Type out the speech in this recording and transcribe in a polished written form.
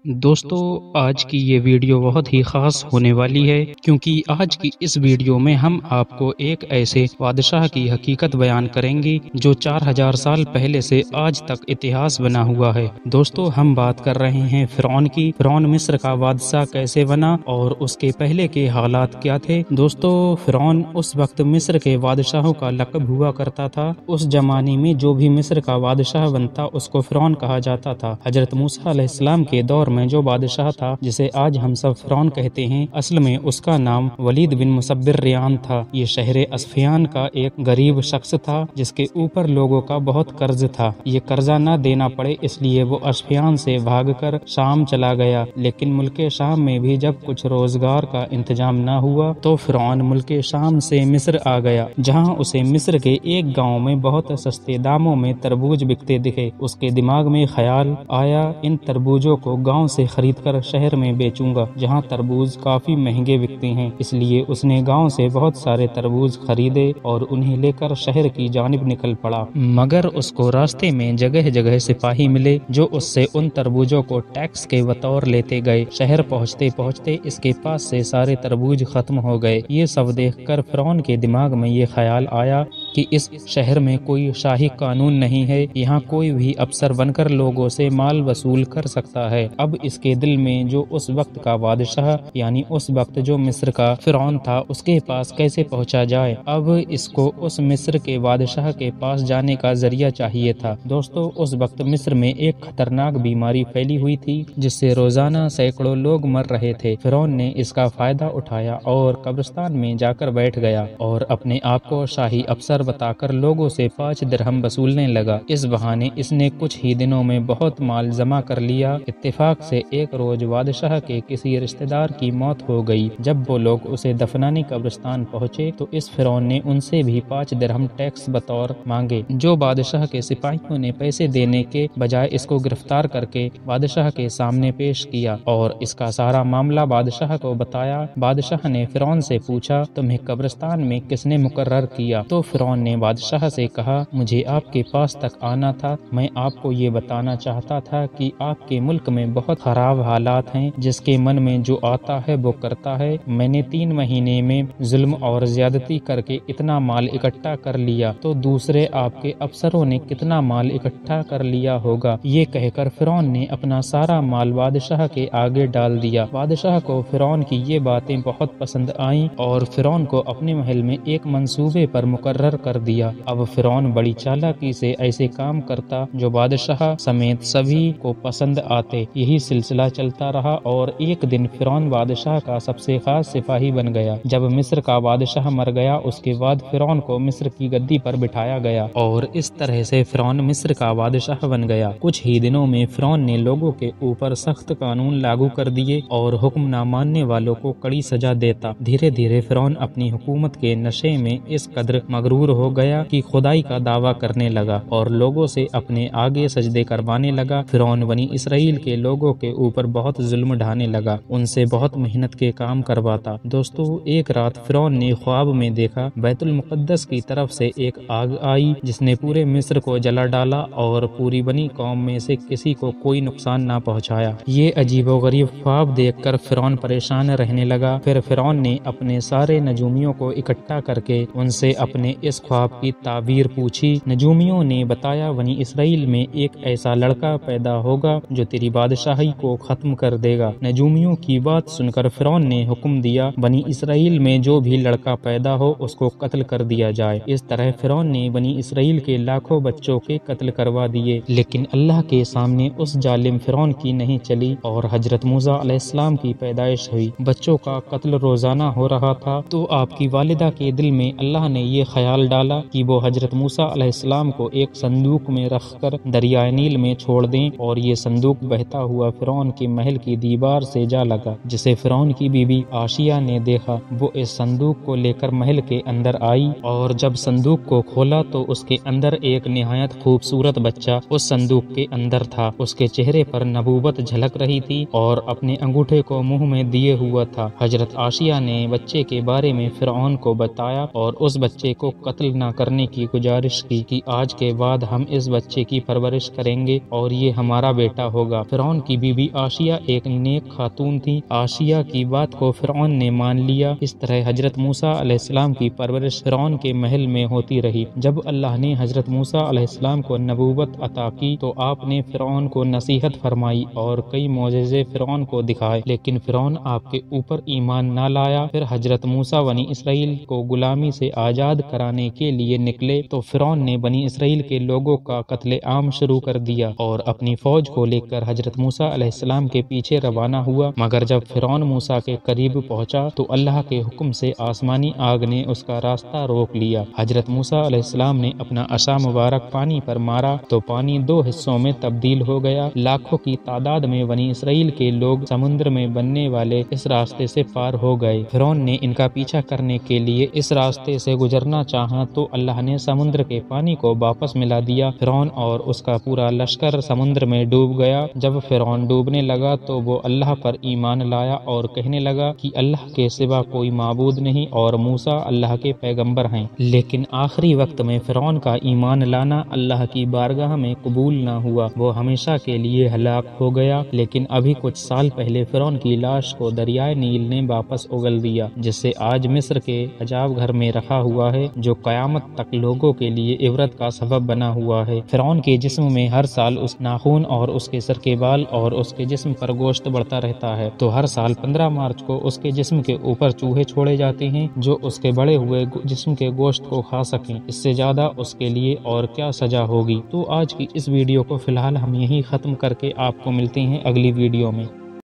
دوستو آج کی یہ ویڈیو بہت ہی خاص ہونے والی ہے کیونکہ آج کی اس ویڈیو میں ہم آپ کو ایک ایسے بادشاہ کی حقیقت بیان کریں گے جو 4000 سال پہلے سے آج تک اتہاس بنا ہوا ہے۔ دوستو ہم بات کر رہے ہیں فرعون کی۔ فرعون مصر کا بادشاہ کیسے بنا اور اس کے پہلے کے حالات کیا تھے۔ دوستو فرعون اس وقت مصر کے بادشاہوں کا لقب ہوا کرتا تھا۔ اس زمانے میں جو بھی مصر کا بادشاہ بنتا اس کو فرعون کہا جاتا تھا۔ حضرت موسیٰ علیہ السلام کے دور میں جو بادشاہ تھا جسے آج ہم سب فرعون کہتے ہیں، اصل میں اس کا نام ولید بن مصبر ریان تھا۔ یہ شہر اصفہان کا ایک غریب شخص تھا جس کے اوپر لوگوں کا بہت قرض تھا۔ یہ قرضہ نہ دینا پڑے اس لیے وہ اصفہان سے بھاگ کر شام چلا گیا، لیکن ملک شام میں بھی جب کچھ روزگار کا انتظام نہ ہوا تو فرعون ملک شام سے مصر آ گیا، جہاں اسے مصر کے ایک گاؤں میں بہت سستے داموں میں تربوز بکتے دکھے۔ اس کے دماغ میں خیال آیا ان تربوزوں کو گاؤں سے خرید کر شہر میں بیچوں گا جہاں تربوز کافی مہنگے بکتے ہیں۔ اس لیے اس نے گاؤں سے بہت سارے تربوز خریدے اور انہیں لے کر شہر کی جانب نکل پڑا، مگر اس کو راستے میں جگہ جگہ سپاہی ملے جو اس سے ان تربوزوں کو ٹیکس کے بطور لیتے گئے۔ شہر پہنچتے پہنچتے اس کے پاس سے سارے تربوز ختم ہو گئے۔ یہ سب دیکھ کر فرعون کے دماغ میں یہ خیال آیا کہ اس شہر میں کوئی شاہی قانون نہیں ہے، یہاں کوئی بھی افسر بن کر لوگوں سے مال وصول کر سکتا ہے۔ اب اس کے دل میں جو اس وقت کا بادشاہ یعنی اس وقت جو مصر کا فرعون تھا اس کے پاس کیسے پہنچا جائے۔ اب اس کو اس مصر کے بادشاہ کے پاس جانے کا ذریعہ چاہیے تھا۔ دوستو اس وقت مصر میں ایک خطرناک بیماری پھیلی ہوئی تھی جس سے روزانہ سینکڑوں لوگ مر رہے تھے۔ فرعون نے اس کا فائدہ اٹھایا اور قبرستان میں جا کر بیٹھ گیا اور اپنے آپ کو شاہی افسر بتا کر لوگوں سے 5 درہم وصولنے لگا۔ اس بہانے اس نے کچھ ہی دنوں میں بہت مال جمع کر لیا۔ اتفاق سے ایک روز بادشاہ کے کسی رشتہ دار کی موت ہو گئی۔ جب وہ لوگ اسے دفنانے قبرستان پہنچے تو اس فرعون نے ان سے بھی 5 درہم ٹیکس بطور مانگے، جو بادشاہ کے سپاہیوں نے پیسے دینے کے بجائے اس کو گرفتار کر کے بادشاہ کے سامنے پیش کیا اور اس کا سارا معاملہ بادشاہ کو بتایا۔ بادشاہ نے فرعون سے پوچھا، تمہیں قبرستان میں کس نے مقرر کیا؟ تو فرعون نے بادشاہ سے کہا، مجھے آپ کے پاس تک آنا تھا، میں آپ کو یہ بتانا چاہتا تھا کہ آپ کے ملک میں بہت خراب حالات ہیں، جس کے من میں جو آتا ہے وہ کرتا ہے۔ میں نے 3 مہینے میں ظلم اور زیادتی کر کے اتنا مال اکٹھا کر لیا تو دوسرے آپ کے افسروں نے کتنا مال اکٹھا کر لیا ہوگا۔ یہ کہہ کر فرعون نے اپنا سارا مال بادشاہ کے آگے ڈال دیا۔ بادشاہ کو فرعون کی یہ باتیں بہت پسند آئیں اور فرعون کو اپنے محل میں ایک منصوبے پر مقرر کر دیا۔ اب فرعون بڑی چالاکی سے ایسے کام کرتا جو بادشاہ سمیت سبھی کو پسند آتے۔ یہی سلسلہ چلتا رہا اور ایک دن فرعون بادشاہ کا سب سے خاص سپاہی بن گیا۔ جب مصر کا بادشاہ مر گیا اس کے بعد فرعون کو مصر کی گدی پر بٹھایا گیا اور اس طرح سے فرعون مصر کا بادشاہ بن گیا۔ کچھ ہی دنوں میں فرعون نے لوگوں کے اوپر سخت قانون لاگو کر دیے اور حکم نہ ماننے والوں کو کڑی سزا دیتا۔ دھیرے دھیرے فرعون اپنی حکومت کے نشے میں اس قدر مغرور ہو گیا کہ خدائی کا دعویٰ کرنے لگا اور لوگوں سے اپنے آگے سجدے کروانے لگا۔ فرعون بنی اسرائیل کے لوگوں کے اوپر بہت ظلم ڈھانے لگا، ان سے بہت محنت کے کام کرواتا۔ دوستو ایک رات فرعون نے خواب میں دیکھا بیت المقدس کی طرف سے ایک آگ آئی جس نے پورے مصر کو جلا ڈالا اور پوری بنی قوم میں سے کسی کو کوئی نقصان نہ پہنچایا۔ یہ عجیب و غریب خواب دیکھ کر فرعون پریشان رہنے لگا۔ پھر فرعون نے اپنے سارے نجومیوں کو اکٹھا کر کے ان سے اپنے اس خواب کی تعبیر پوچھی۔ نجومیوں نے بتایا، بنی اسرائیل میں ایک ایسا لڑکا پیدا ہوگا جو تیری بادشاہی کو ختم کر دے گا۔ نجومیوں کی بات سن کر فرعون نے حکم دیا، بنی اسرائیل میں جو بھی لڑکا پیدا ہو اس کو قتل کر دیا جائے۔ اس طرح فرعون نے بنی اسرائیل کے لاکھوں بچوں کے قتل کروا دیے، لیکن اللہ کے سامنے اس ظالم فرعون کی نہیں چلی اور حضرت موسیٰ علیہ السلام کی پیدائش ہوئی۔ بچوں کا قتل روزانہ ہو رہا تھا تو آپ کی والدہ کے دل میں اللہ نے یہ خیال ڈالا کہ وہ حضرت موسیٰ علیہ السلام کو ایک صندوق میں رکھ کر دریائے نیل میں چھوڑ دیں، اور یہ صندوق بہتا ہوا فرعون کے محل کی دیوار سے جا لگا۔ جسے فرعون کی بیوی آشیہ نے دیکھا، وہ اس صندوق کو لے کر محل کے اندر آئی اور جب صندوق کو کھولا تو اس کے اندر ایک نہایت خوبصورت بچہ اس صندوق کے اندر تھا۔ اس کے چہرے پر نبوت جھلک رہی تھی اور اپنے انگوٹھے کو منہ میں دیے ہوا تھا۔ حضرت آشیہ نے بچے کے بارے میں فرعون کو بتایا اور اس بچے کو قتل نہ کرنے کی گزارش کی کہ آج کے بعد ہم اس بچے کی پرورش کریں گے اور یہ ہمارا بیٹا ہوگا۔ فرعون کی بیوی آسیہ ایک نیک خاتون تھی۔ آسیہ کی بات کو فرعون نے مان لیا۔ اس طرح حضرت موسیٰ علیہ السلام کی پرورش فرعون کے محل میں ہوتی رہی۔ جب اللہ نے حضرت موسیٰ علیہ السلام کو نبوت عطا کی تو آپ نے فرعون کو نصیحت فرمائی اور کئی معجزے فرعون کو دکھائے، لیکن فرعون آپ کے اوپر ایمان نہ لایا۔ پھر حضرت موسیٰ بنی اسرائیل کو غلامی سے آزاد کرانے کے لیے نکلے تو فرعون نے بنی اسرائیل کے لوگوں کا قتل عام شروع کر دیا اور اپنی فوج کو لے کر حضرت موسیٰ علیہ السلام کے پیچھے روانہ ہوا، مگر جب فرعون موسیٰ کے قریب پہنچا تو اللہ کے حکم سے آسمانی آگ نے اس کا راستہ روک لیا۔ حضرت موسیٰ علیہ السلام نے اپنا عصا مبارک پانی پر مارا تو پانی دو حصوں میں تبدیل ہو گیا۔ لاکھوں کی تعداد میں بنی اسرائیل کے لوگ سمندر میں بننے والے اس راستے سے پار ہو گئے۔ فرعون نے ان کا پیچھا کرنے کے لیے اس راستے سے گزرنا چاہا تو اللہ نے سمندر کے پانی کو واپس ملا دیا۔ فرعون اور اس کا پورا لشکر سمندر میں ڈوب گیا۔ جب فرعون ڈوبنے لگا تو وہ اللہ پر ایمان لایا اور کہنے لگا کہ اللہ کے سوا کوئی معبود نہیں اور موسیٰ اللہ کے پیغمبر ہیں، لیکن آخری وقت میں فرعون کا ایمان لانا اللہ کی بارگاہ میں قبول نہ ہوا، وہ ہمیشہ کے لیے ہلاک ہو گیا۔ لیکن ابھی کچھ سال پہلے فرعون کی لاش کو دریائے نیل نے واپس اگل دیا، جس سے آج مصر کے عجائب گھر میں رکھا ہوا ہے، جو قیامت تک لوگوں کے لیے عبرت کا سبب بنا ہوا ہے۔ فرعون کے جسم میں ہر سال اس ناخن اور اس کے سر کے بال اور اس کے جسم پر گوشت بڑھتا رہتا ہے، تو ہر سال 15 مارچ کو اس کے جسم کے اوپر چوہے چھوڑے جاتے ہیں جو اس کے بڑے ہوئے جسم کے گوشت کو کھا سکیں۔ اس سے زیادہ اس کے لیے اور کیا سزا ہوگی۔ تو آج کی اس ویڈیو کو فی الحال ہم یہیں ختم کر کے آپ کو ملتے ہیں اگلی ویڈیو میں۔